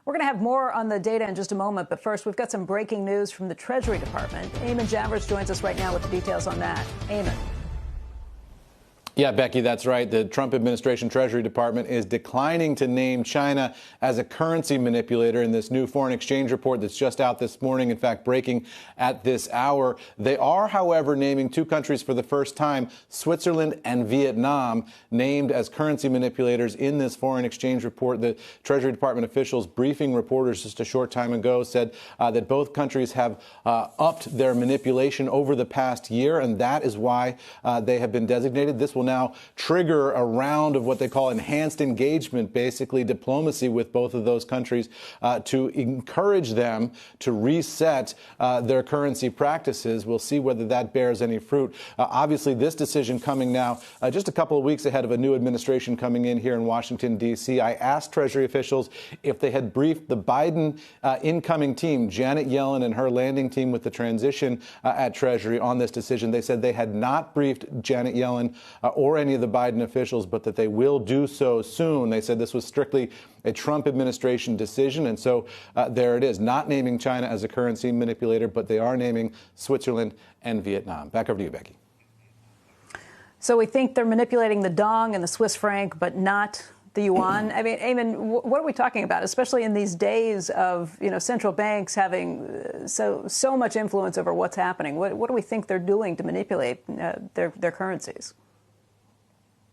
We're going to have more on the data in just a moment, but first, we've got some breaking news from the Treasury Department. Eamon Javers joins us right now with the details on that. Eamon. Yeah, Becky, that's right. The Trump administration Treasury Department is declining to name China as a currency manipulator in this new foreign exchange report that's just out this morning, in fact, breaking at this hour. They are, however, naming two countries for the first time, Switzerland and Vietnam, named as currency manipulators in this foreign exchange report. The Treasury Department officials briefing reporters just a short time ago said that both countries have upped their manipulation over the past year, and that is why they have been designated. This will now trigger a round of what they call enhanced engagement, basically diplomacy with both of those countries to encourage them to reset their currency practices. We'll see whether that bears any fruit. Obviously, this decision coming now just a couple of weeks ahead of a new administration coming in here in Washington, D.C. I asked Treasury officials if they had briefed the Biden incoming team, Janet Yellen and her landing team with the transition at Treasury on this decision. They said they had not briefed Janet Yellen or any of the Biden officials, but that they will do so soon. They said this was strictly a Trump administration decision. And so there it is, not naming China as a currency manipulator, but they are naming Switzerland and Vietnam. Back over to you, Becky. So we think they're manipulating the dong and the Swiss franc, but not the yuan. I mean, Eamon, what are we talking about, especially in these days of, central banks having so much influence over what's happening? What do we think they're doing to manipulate their currencies?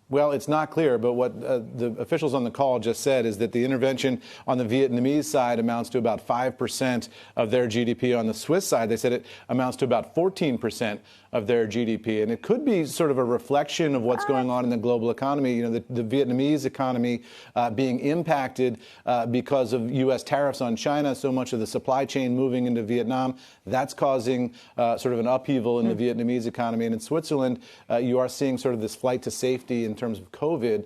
Well, it's not clear, but what the officials on the call just said is that the intervention on the Vietnamese side amounts to about 5% of their GDP. On the Swiss side, they said it amounts to about 14% of their GDP. And it could be sort of a reflection of what's going on in the global economy. The Vietnamese economy being impacted because of U.S. tariffs on China, so much of the supply chain moving into Vietnam. That's causing sort of an upheaval in the Vietnamese economy. And in Switzerland, you are seeing sort of this flight to safety in terms of COVID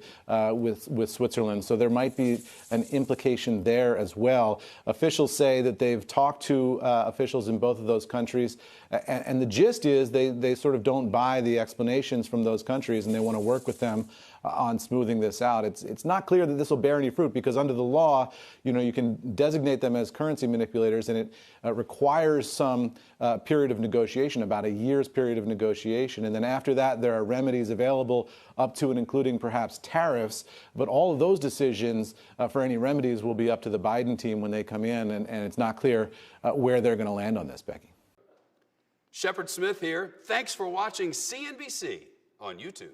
with Switzerland. So there might be an implication there as well. Officials say that they've talked to officials in both of those countries. And the gist is they sort of don't buy the explanations from those countries, and they want to work with them on smoothing this out. It's not clear that this will bear any fruit, because under the law, you can designate them as currency manipulators, and it requires some period of negotiation, about a year's period of negotiation. And then after that, there are remedies available up to and including perhaps tariffs. But all of those decisions for any remedies will be up to the Biden team when they come in, and it's not clear where they're going to land on this, Becky. Shepard Smith here. Thanks for watching CNBC on YouTube.